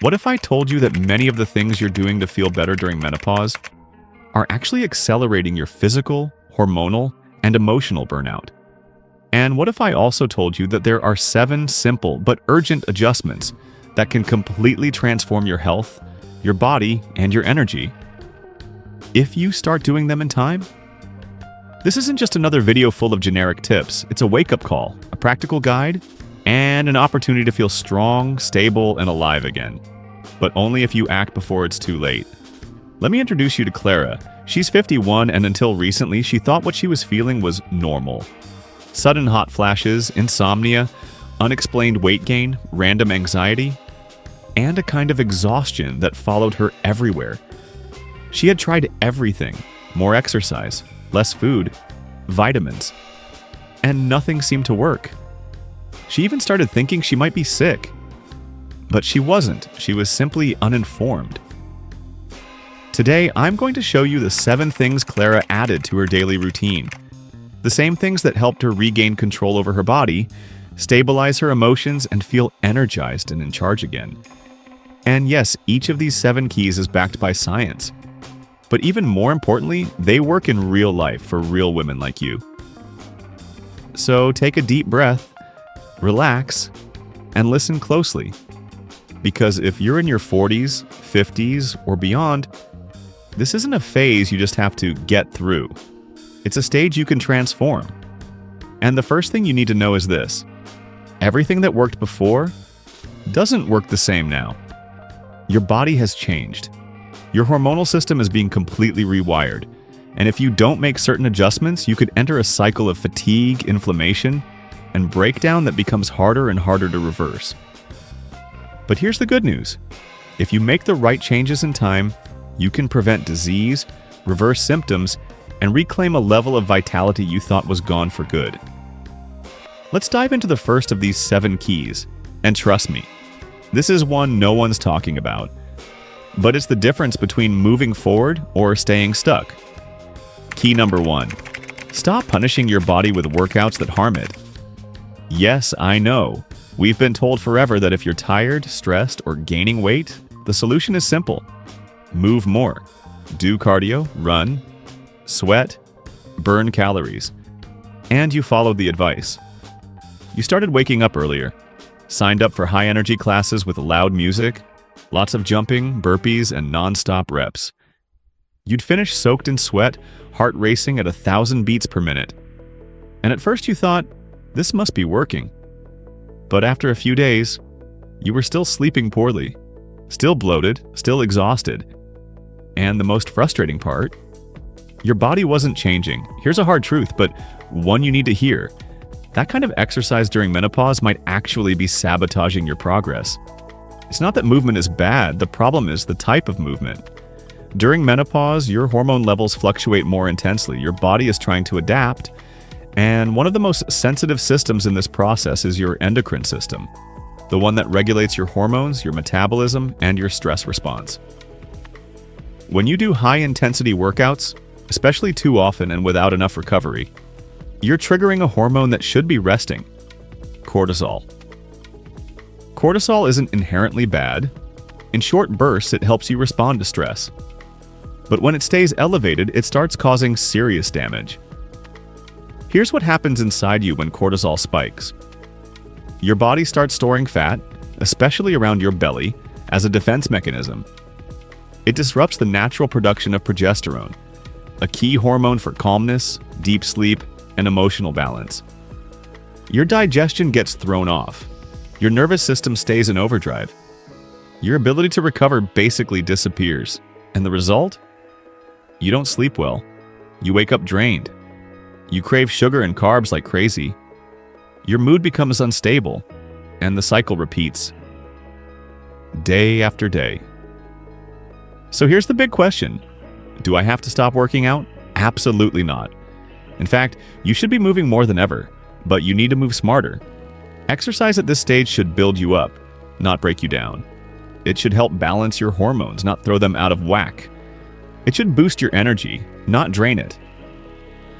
What if I told you that many of the things you're doing to feel better during menopause are actually accelerating your physical, hormonal, and emotional burnout? And what if I also told you that there are 7 simple but urgent adjustments that can completely transform your health, your body, and your energy if you start doing them in time? This isn't just another video full of generic tips. It's a wake-up call, a practical guide, and an opportunity to feel strong, stable, and alive again. But only if you act before it's too late. Let me introduce you to Clara. She's 51, and until recently, she thought what she was feeling was normal. Sudden hot flashes, insomnia, unexplained weight gain, random anxiety, and a kind of exhaustion that followed her everywhere. She had tried everything: more exercise, less food, vitamins, and nothing seemed to work. She even started thinking she might be sick. But she wasn't. She was simply uninformed. Today, I'm going to show you the 7 things Clara added to her daily routine. The same things that helped her regain control over her body, stabilize her emotions, and feel energized and in charge again. And yes, each of these 7 keys is backed by science. But even more importantly, they work in real life for real women like you. So take a deep breath, relax, and listen closely. Because if you're in your 40s, 50s, or beyond, this isn't a phase you just have to get through. It's a stage you can transform. And the first thing you need to know is this: everything that worked before doesn't work the same now. Your body has changed. Your hormonal system is being completely rewired. And if you don't make certain adjustments, you could enter a cycle of fatigue, inflammation, and breakdown that becomes harder and harder to reverse. But here's the good news. If you make the right changes in time, you can prevent disease, reverse symptoms, and reclaim a level of vitality you thought was gone for good. Let's dive into the first of these 7 keys. And trust me, this is one no one's talking about. But it's the difference between moving forward or staying stuck. Key number 1. Stop punishing your body with workouts that harm it. Yes, I know. We've been told forever that if you're tired, stressed, or gaining weight, the solution is simple. Move more. Do cardio, run, sweat, burn calories. And you followed the advice. You started waking up earlier, signed up for high-energy classes with loud music, lots of jumping, burpees, and non-stop reps. You'd finish soaked in sweat, heart racing at 1,000 beats per minute. And at first you thought, this must be working. But after a few days, you were still sleeping poorly, still bloated, still exhausted. And the most frustrating part, your body wasn't changing. Here's a hard truth, but one you need to hear. That kind of exercise during menopause might actually be sabotaging your progress. It's not that movement is bad, the problem is the type of movement. During menopause, your hormone levels fluctuate more intensely. Your body is trying to adapt, and one of the most sensitive systems in this process is your endocrine system, the one that regulates your hormones, your metabolism, and your stress response. When you do high-intensity workouts, especially too often and without enough recovery, you're triggering a hormone that should be resting: cortisol. Cortisol isn't inherently bad. In short bursts, it helps you respond to stress. But when it stays elevated, it starts causing serious damage. Here's what happens inside you when cortisol spikes. Your body starts storing fat, especially around your belly, as a defense mechanism. It disrupts the natural production of progesterone, a key hormone for calmness, deep sleep, and emotional balance. Your digestion gets thrown off. Your nervous system stays in overdrive. Your ability to recover basically disappears. And the result? You don't sleep well. You wake up drained. You crave sugar and carbs like crazy. Your mood becomes unstable, and the cycle repeats. Day after day. So here's the big question. Do I have to stop working out? Absolutely not. In fact, you should be moving more than ever, but you need to move smarter. Exercise at this stage should build you up, not break you down. It should help balance your hormones, not throw them out of whack. It should boost your energy, not drain it.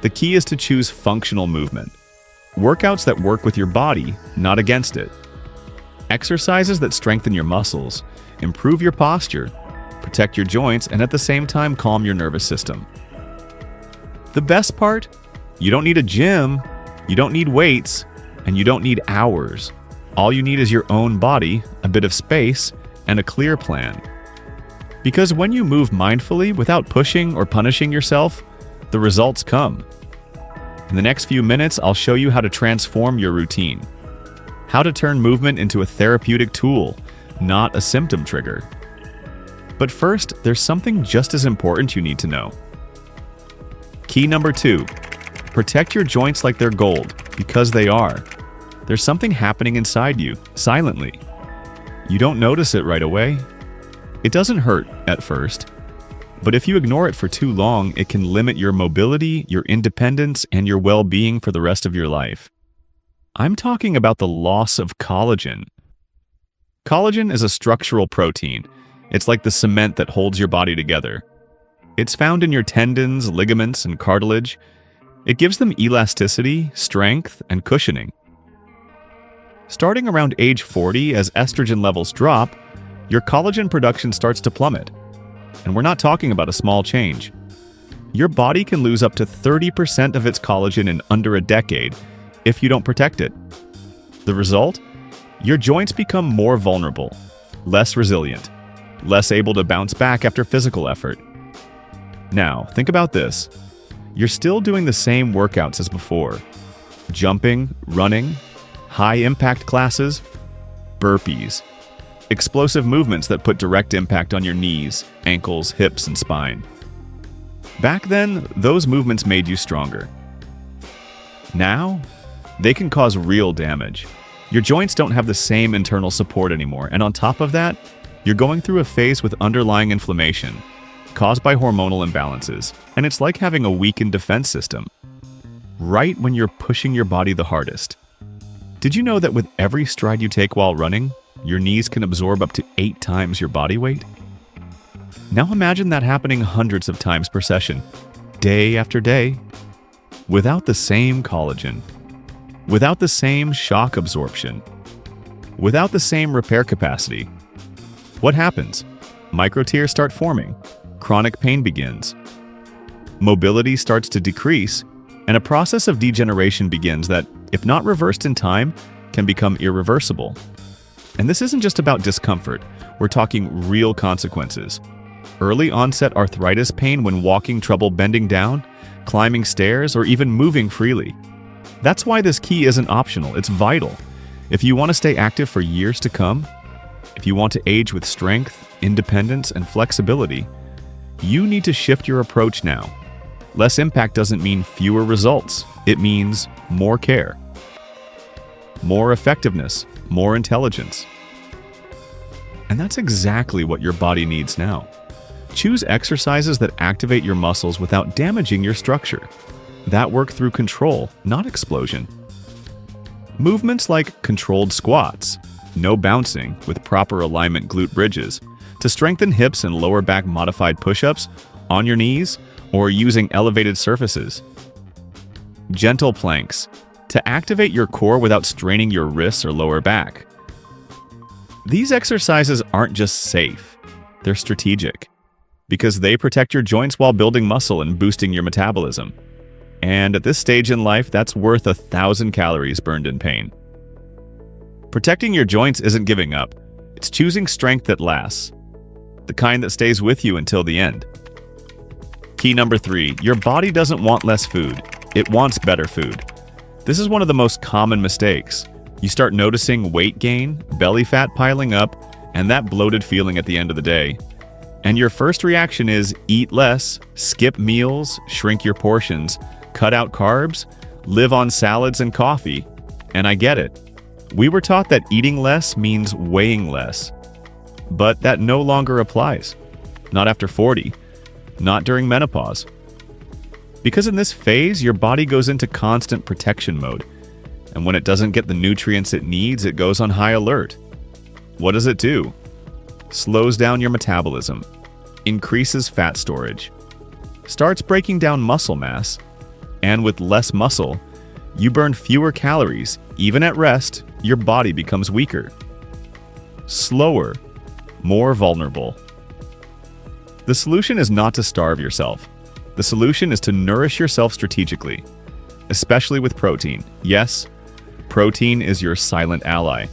The key is to choose functional movement. Workouts that work with your body, not against it. Exercises that strengthen your muscles, improve your posture, protect your joints, and at the same time calm your nervous system. The best part? You don't need a gym, you don't need weights, and you don't need hours. All you need is your own body, a bit of space, and a clear plan. Because when you move mindfully without pushing or punishing yourself, the results come. In the next few minutes, I'll show you how to transform your routine. How to turn movement into a therapeutic tool, not a symptom trigger. But first, there's something just as important you need to know. Key number 2. Protect your joints like they're gold, because they are. There's something happening inside you, silently. You don't notice it right away. It doesn't hurt at first, but if you ignore it for too long, it can limit your mobility, your independence, and your well-being for the rest of your life. I'm talking about the loss of collagen. Collagen is a structural protein. It's like the cement that holds your body together. It's found in your tendons, ligaments, and cartilage. It gives them elasticity, strength, and cushioning. Starting around age 40, as estrogen levels drop, your collagen production starts to plummet. And we're not talking about a small change. Your body can lose up to 30% of its collagen in under a decade if you don't protect it. The result? Your joints become more vulnerable, less resilient, less able to bounce back after physical effort. Now, think about this. You're still doing the same workouts as before. Jumping, running, high-impact classes, burpees, explosive movements that put direct impact on your knees, ankles, hips, and spine. Back then, those movements made you stronger. Now, they can cause real damage. Your joints don't have the same internal support anymore, and on top of that, you're going through a phase with underlying inflammation, caused by hormonal imbalances, and it's like having a weakened defense system, right when you're pushing your body the hardest. Did you know that with every stride you take while running, your knees can absorb up to 8 times your body weight? Now imagine that happening hundreds of times per session, day after day, without the same collagen, without the same shock absorption, without the same repair capacity. What happens? Microtears start forming, chronic pain begins, mobility starts to decrease, and a process of degeneration begins that, if not reversed in time, can become irreversible. And this isn't just about discomfort, we're talking real consequences. Early onset arthritis pain when walking trouble bending down, climbing stairs, or even moving freely. That's why this key isn't optional, it's vital. If you want to stay active for years to come, if you want to age with strength, independence, and flexibility, you need to shift your approach now. Less impact doesn't mean fewer results, it means more care, more effectiveness, more intelligence. And that's exactly what your body needs now. Choose exercises that activate your muscles without damaging your structure, that work through control, not explosion. Movements like controlled squats, no bouncing with proper alignment glute bridges, to strengthen hips and lower back modified push-ups on your knees or using elevated surfaces. Gentle planks, to activate your core without straining your wrists or lower back. These exercises aren't just safe, they're strategic, because they protect your joints while building muscle and boosting your metabolism. And at this stage in life, that's worth 1,000 calories burned in pain. Protecting your joints isn't giving up, it's choosing strength that lasts, the kind that stays with you until the end. Key number 3, your body doesn't want less food, it wants better food. This is one of the most common mistakes. You start noticing weight gain, belly fat piling up, and that bloated feeling at the end of the day. And your first reaction is eat less, skip meals, shrink your portions, cut out carbs, live on salads and coffee. And I get it. We were taught that eating less means weighing less. But that no longer applies. Not after 40. Not during menopause. Because in this phase, your body goes into constant protection mode. And when it doesn't get the nutrients it needs, it goes on high alert. What does it do? Slows down your metabolism, increases fat storage, starts breaking down muscle mass, and with less muscle, you burn fewer calories. Even at rest, your body becomes weaker. Slower, more vulnerable. The solution is not to starve yourself. The solution is to nourish yourself strategically, especially with protein. Yes, protein is your silent ally.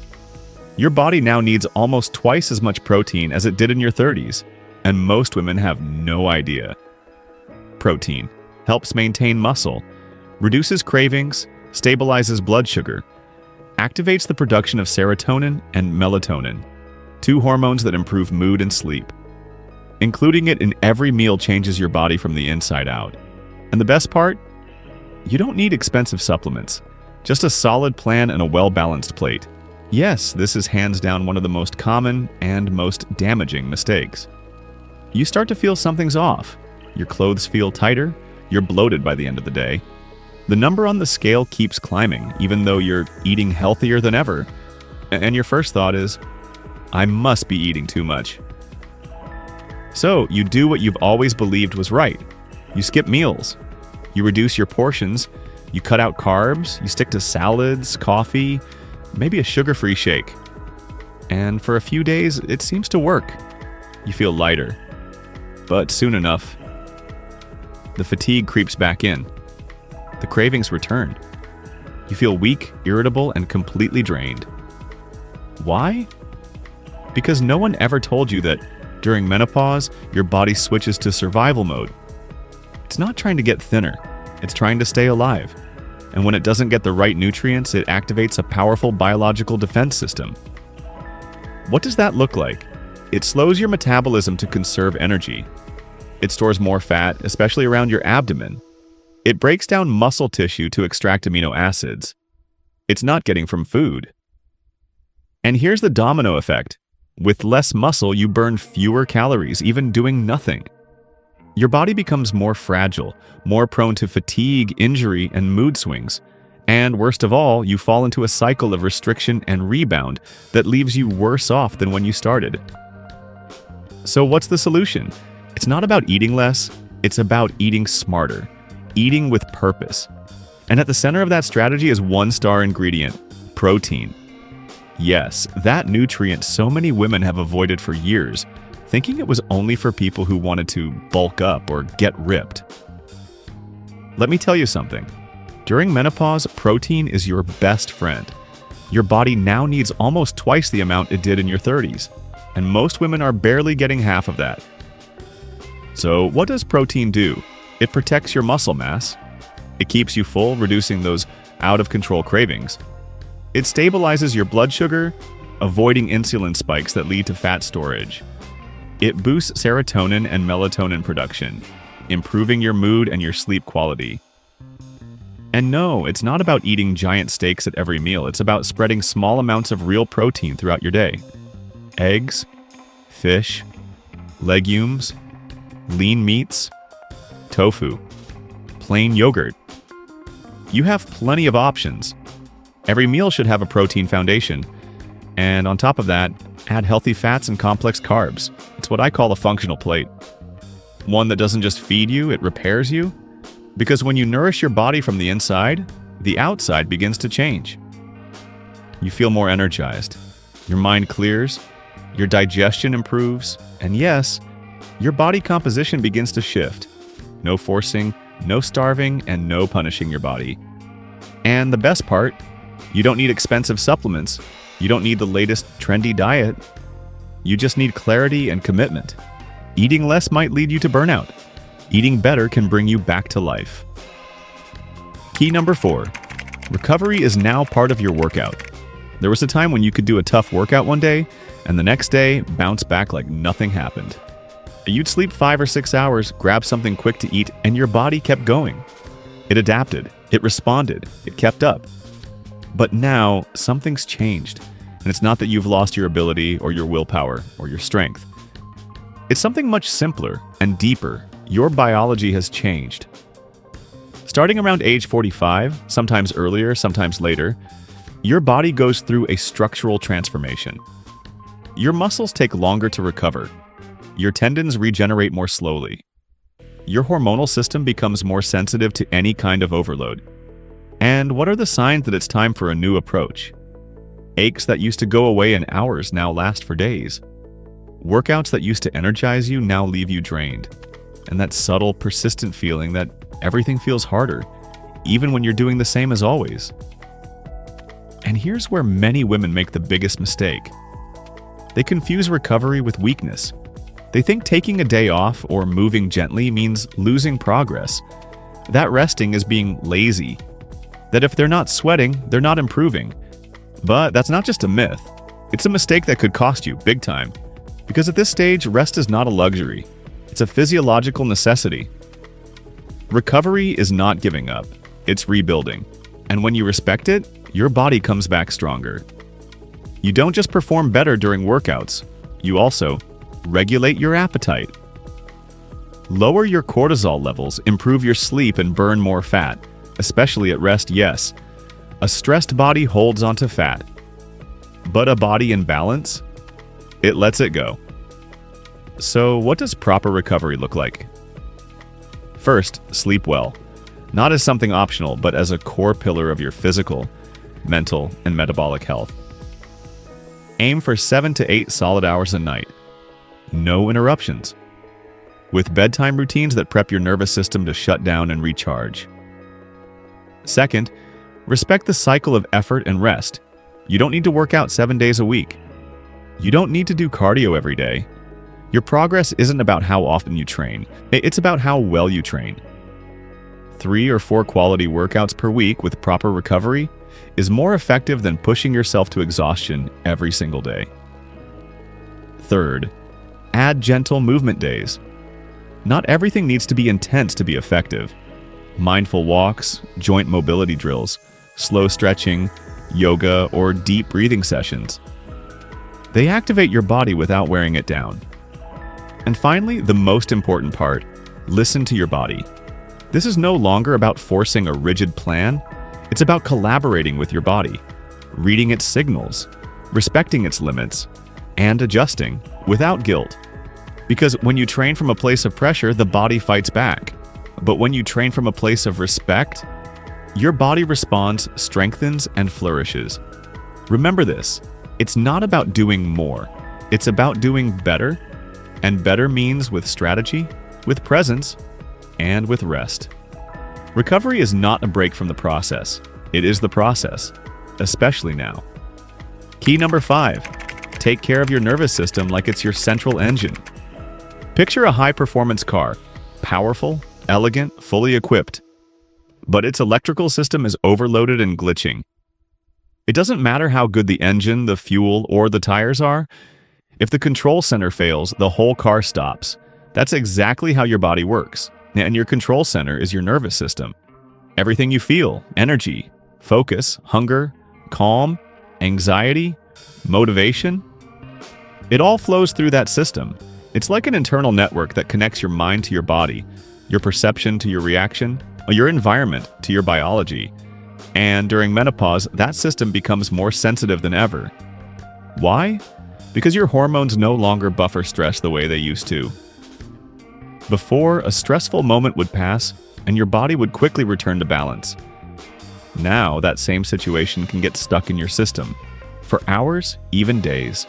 Your body now needs almost twice as much protein as it did in your 30s, and most women have no idea. Protein helps maintain muscle, reduces cravings, stabilizes blood sugar, activates the production of serotonin and melatonin, two hormones that improve mood and sleep. Including it in every meal changes your body from the inside out. And the best part? You don't need expensive supplements, just a solid plan and a well-balanced plate. Yes, this is hands down one of the most common and most damaging mistakes. You start to feel something's off. Your clothes feel tighter, you're bloated by the end of the day. The number on the scale keeps climbing, even though you're eating healthier than ever. And your first thought is, I must be eating too much. So, you do what you've always believed was right. You skip meals. You reduce your portions. You cut out carbs. You stick to salads, coffee, maybe a sugar-free shake. And for a few days, it seems to work. You feel lighter. But soon enough, the fatigue creeps back in. The cravings return. You feel weak, irritable, and completely drained. Why? Because no one ever told you that during menopause, your body switches to survival mode. It's not trying to get thinner, it's trying to stay alive. And when it doesn't get the right nutrients, it activates a powerful biological defense system. What does that look like? It slows your metabolism to conserve energy. It stores more fat, especially around your abdomen. It breaks down muscle tissue to extract amino acids. It's not getting from food. And here's the domino effect. With less muscle, you burn fewer calories, even doing nothing. Your body becomes more fragile, more prone to fatigue, injury, and mood swings. And worst of all, you fall into a cycle of restriction and rebound that leaves you worse off than when you started. So what's the solution? It's not about eating less, it's about eating smarter, eating with purpose. And at the center of that strategy is one star ingredient, protein. Yes, that nutrient so many women have avoided for years, thinking it was only for people who wanted to bulk up or get ripped. Let me tell you something. During menopause, protein is your best friend. Your body now needs almost twice the amount it did in your 30s, and most women are barely getting half of that. So what does protein do? It protects your muscle mass. It keeps you full, reducing those out-of-control cravings. It stabilizes your blood sugar, avoiding insulin spikes that lead to fat storage. It boosts serotonin and melatonin production, improving your mood and your sleep quality. And no, it's not about eating giant steaks at every meal. It's about spreading small amounts of real protein throughout your day. Eggs, fish, legumes, lean meats, tofu, plain yogurt. You have plenty of options. Every meal should have a protein foundation. And on top of that, add healthy fats and complex carbs. It's what I call a functional plate. One that doesn't just feed you, it repairs you. Because when you nourish your body from the inside, the outside begins to change. You feel more energized. Your mind clears. Your digestion improves. And yes, your body composition begins to shift. No forcing, no starving, and no punishing your body. And the best part, you don't need expensive supplements. You don't need the latest trendy diet. You just need clarity and commitment. Eating less might lead you to burnout. Eating better can bring you back to life. Key number 4. Recovery is now part of your workout. There was a time when you could do a tough workout one day, and the next day, bounce back like nothing happened. You'd sleep 5 or 6 hours, grab something quick to eat, and your body kept going. It adapted. It responded. It kept up. But now, something's changed. And it's not that you've lost your ability or your willpower or your strength. It's something much simpler and deeper. Your biology has changed. Starting around age 45, sometimes earlier, sometimes later, your body goes through a structural transformation. Your muscles take longer to recover. Your tendons regenerate more slowly. Your hormonal system becomes more sensitive to any kind of overload. And what are the signs that it's time for a new approach? Aches that used to go away in hours now last for days. Workouts that used to energize you now leave you drained. And that subtle, persistent feeling that everything feels harder, even when you're doing the same as always. And here's where many women make the biggest mistake. They confuse recovery with weakness. They think taking a day off or moving gently means losing progress. That resting is being lazy. That if they're not sweating, they're not improving. But that's not just a myth. It's a mistake that could cost you big time. Because at this stage, rest is not a luxury. It's a physiological necessity. Recovery is not giving up. It's rebuilding. And when you respect it, your body comes back stronger. You don't just perform better during workouts. You also regulate your appetite. Lower your cortisol levels, improve your sleep, and burn more fat. Especially at rest, yes. A stressed body holds onto fat. But a body in balance? It lets it go. So what does proper recovery look like? First, sleep well. Not as something optional, but as a core pillar of your physical, mental, and metabolic health. Aim for 7 to 8 solid hours a night. No interruptions. With bedtime routines that prep your nervous system to shut down and recharge. Second, respect the cycle of effort and rest. You don't need to work out 7 days a week. You don't need to do cardio every day. Your progress isn't about how often you train. It's about how well you train. 3 or 4 quality workouts per week with proper recovery is more effective than pushing yourself to exhaustion every single day. Third, add gentle movement days. Not everything needs to be intense to be effective. Mindful walks, joint mobility drills, slow stretching, yoga, or deep breathing sessions. They activate your body without wearing it down. And finally, the most important part, listen to your body. This is no longer about forcing a rigid plan. It's about collaborating with your body, reading its signals, respecting its limits, and adjusting without guilt. Because when you train from a place of pressure, the body fights back. But when you train from a place of respect, your body responds, strengthens, and flourishes. Remember this, it's not about doing more. It's about doing better. And better means with strategy, with presence, and with rest. Recovery is not a break from the process. It is the process, especially now. Key number 5, take care of your nervous system like it's your central engine. Picture a high-performance car, powerful, elegant, fully equipped. But its electrical system is overloaded and glitching. It doesn't matter how good the engine, the fuel, or the tires are. If the control center fails, the whole car stops. That's exactly how your body works. And your control center is your nervous system. Everything you feel, energy, focus, hunger, calm, anxiety, motivation, it all flows through that system. It's like an internal network that connects your mind to your body, your perception to your reaction, your environment to your biology. And during menopause, that system becomes more sensitive than ever. Why? Because your hormones no longer buffer stress the way they used to. Before, a stressful moment would pass, and your body would quickly return to balance. Now, that same situation can get stuck in your system, for hours, even days.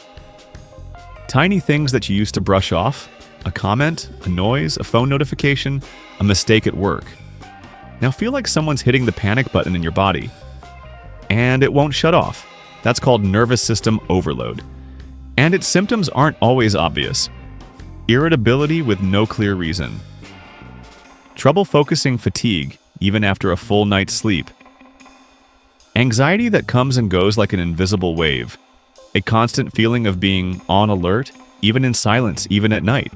Tiny things that you used to brush off, a comment, a noise, a phone notification, a mistake at work, now feel like someone's hitting the panic button in your body. And it won't shut off. That's called nervous system overload. And its symptoms aren't always obvious. Irritability with no clear reason. Trouble focusing, fatigue, even after a full night's sleep. Anxiety that comes and goes like an invisible wave. A constant feeling of being on alert, even in silence, even at night.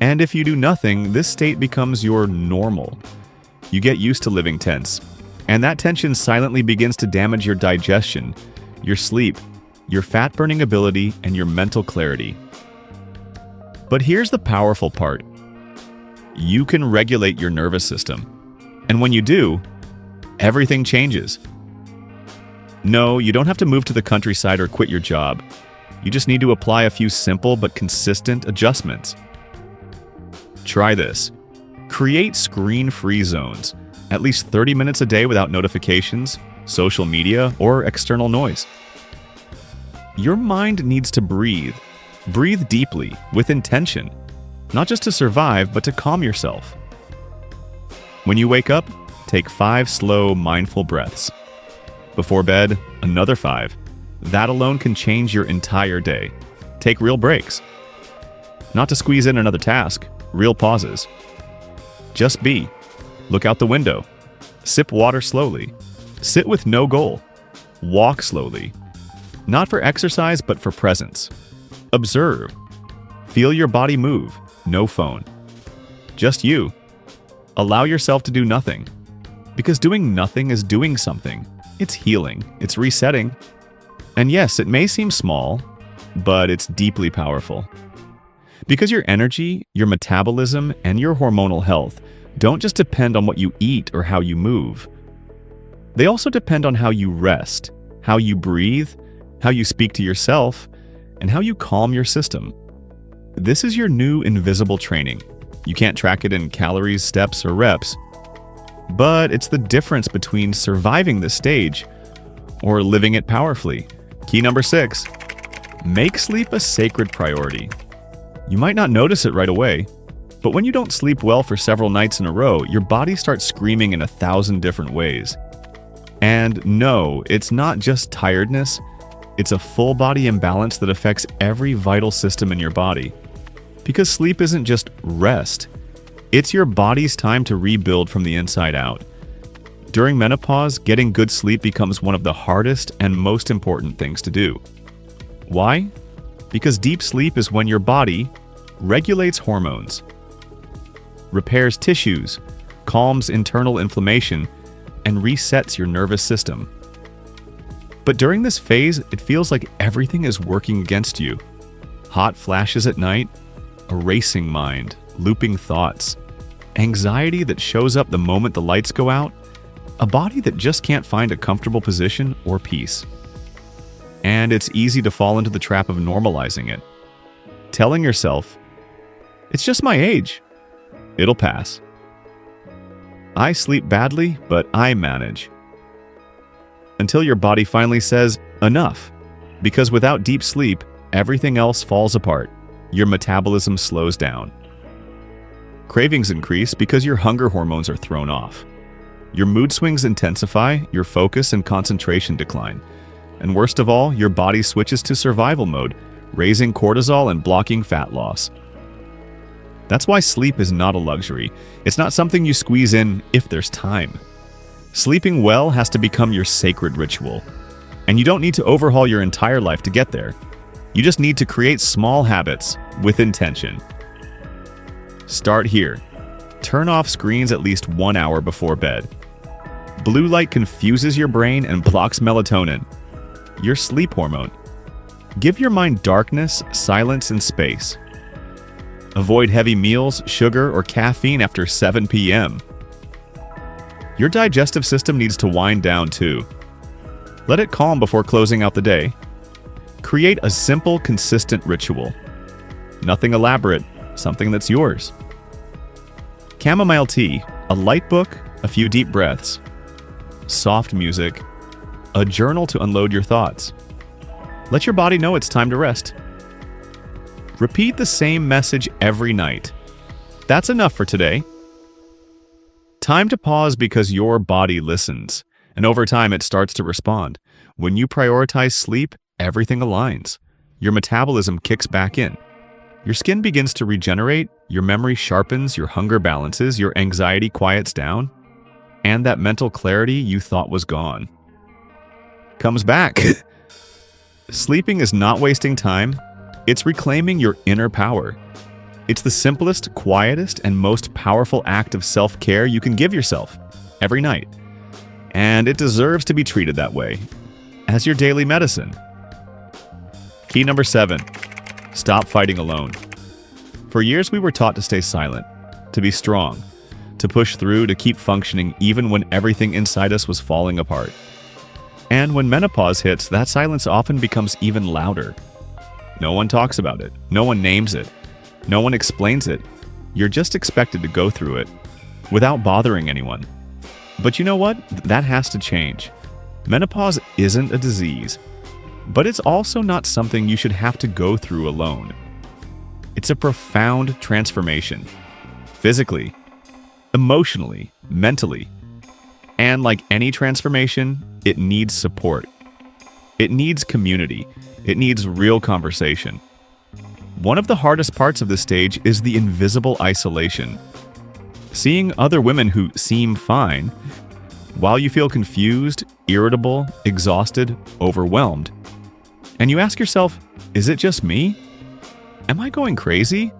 And if you do nothing, this state becomes your normal. You get used to living tense. And that tension silently begins to damage your digestion, your sleep, your fat-burning ability, and your mental clarity. But here's the powerful part. You can regulate your nervous system. And when you do, everything changes. No, you don't have to move to the countryside or quit your job. You just need to apply a few simple but consistent adjustments. Try this. Create screen-free zones, at least 30 minutes a day without notifications, social media, or external noise. Your mind needs to breathe. Breathe deeply, with intention, not just to survive, but to calm yourself. When you wake up, take 5 slow, mindful breaths. Before bed, another 5. That alone can change your entire day. Take real breaks. Not to squeeze in another task, real pauses. Just be. Look out the window. Sip water slowly. Sit with no goal. Walk slowly. Not for exercise, but for presence. Observe. Feel your body move. No phone. Just you. Allow yourself to do nothing. Because doing nothing is doing something. It's healing. It's resetting. And yes, it may seem small, but it's deeply powerful. Because your energy, your metabolism, and your hormonal health don't just depend on what you eat or how you move. They also depend on how you rest, how you breathe, how you speak to yourself, and how you calm your system. This is your new invisible training. You can't track it in calories, steps, or reps. But it's the difference between surviving this stage or living it powerfully. Key number 6, make sleep a sacred priority. You might not notice it right away, but when you don't sleep well for several nights in a row, your body starts screaming in 1,000 different ways. And no, it's not just tiredness, it's a full body imbalance that affects every vital system in your body. Because sleep isn't just rest, it's your body's time to rebuild from the inside out. During menopause, getting good sleep becomes one of the hardest and most important things to do. Why? Because deep sleep is when your body regulates hormones, repairs tissues, calms internal inflammation, and resets your nervous system. But during this phase, it feels like everything is working against you. Hot flashes at night, a racing mind, looping thoughts, anxiety that shows up the moment the lights go out, a body that just can't find a comfortable position or peace. And it's easy to fall into the trap of normalizing it, telling yourself, "It's just my age. It'll pass. I sleep badly, but I manage." Until your body finally says, enough. Because without deep sleep, everything else falls apart. Your metabolism slows down. Cravings increase because your hunger hormones are thrown off. Your mood swings intensify, your focus and concentration decline. And worst of all, your body switches to survival mode, raising cortisol and blocking fat loss. That's why sleep is not a luxury. It's not something you squeeze in if there's time. Sleeping well has to become your sacred ritual. And you don't need to overhaul your entire life to get there. You just need to create small habits with intention. Start here. Turn off screens at least 1 hour before bed. Blue light confuses your brain and blocks melatonin, your sleep hormone. Give your mind darkness, silence, and space. Avoid heavy meals, sugar, or caffeine after 7 p.m. Your digestive system needs to wind down too. Let it calm before closing out the day. Create a simple, consistent ritual. Nothing elaborate, something that's yours. Chamomile tea, a light book, a few deep breaths. Soft music, a journal to unload your thoughts. Let your body know it's time to rest. Repeat the same message every night. That's enough for today. Time to pause because your body listens, and over time it starts to respond. When you prioritize sleep, everything aligns. Your metabolism kicks back in. Your skin begins to regenerate, your memory sharpens, your hunger balances, your anxiety quiets down, and that mental clarity you thought was gone comes back. Sleeping is not wasting time. It's reclaiming your inner power. It's the simplest, quietest, and most powerful act of self-care you can give yourself every night. And it deserves to be treated that way, as your daily medicine. Key number 7, stop fighting alone. For years we were taught to stay silent, to be strong, to push through, to keep functioning even when everything inside us was falling apart. And when menopause hits, that silence often becomes even louder. No one talks about it. No one names it. No one explains it. You're just expected to go through it without bothering anyone. But you know what? That has to change. Menopause isn't a disease. But it's also not something you should have to go through alone. It's a profound transformation, physically, emotionally, mentally. And like any transformation, it needs support. It needs community. It needs real conversation. One of the hardest parts of this stage is the invisible isolation. Seeing other women who seem fine, while you feel confused, irritable, exhausted, overwhelmed. And you ask yourself, is it just me? Am I going crazy?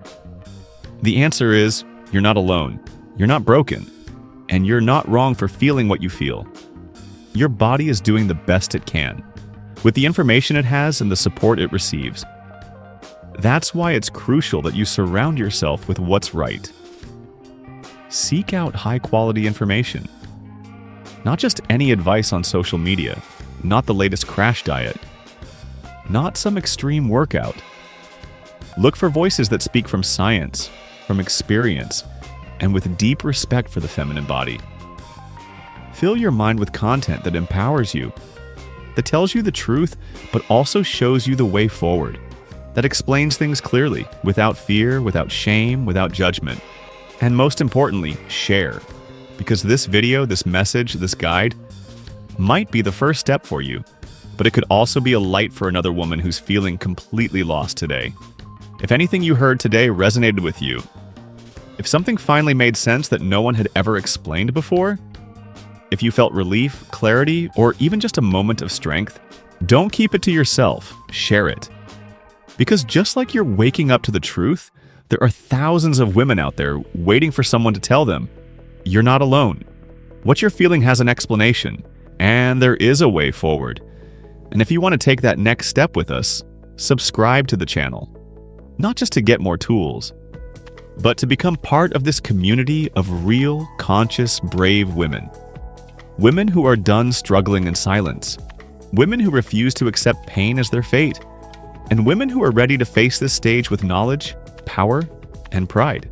The answer is, you're not alone. You're not broken. And you're not wrong for feeling what you feel. Your body is doing the best it can, with the information it has and the support it receives. That's why it's crucial that you surround yourself with what's right. Seek out high-quality information. Not just any advice on social media, not the latest crash diet, not some extreme workout. Look for voices that speak from science, from experience, and with deep respect for the feminine body. Fill your mind with content that empowers you, that tells you the truth, but also shows you the way forward, that explains things clearly, without fear, without shame, without judgment. And most importantly, share. Because this video, this message, this guide might be the first step for you, but it could also be a light for another woman who's feeling completely lost today. If anything you heard today resonated with you, if something finally made sense that no one had ever explained before, if you felt relief, clarity, or even just a moment of strength, don't keep it to yourself, share it. Because just like you're waking up to the truth, there are thousands of women out there waiting for someone to tell them, you're not alone. What you're feeling has an explanation, and there is a way forward. And if you want to take that next step with us, subscribe to the channel. Not just to get more tools, but to become part of this community of real, conscious, brave women. Women who are done struggling in silence. Women who refuse to accept pain as their fate. And women who are ready to face this stage with knowledge, power, and pride.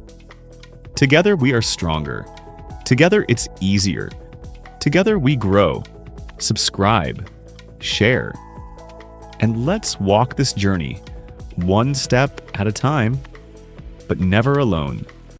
Together we are stronger. Together it's easier. Together we grow. Subscribe. Share. And let's walk this journey, one step at a time, but never alone.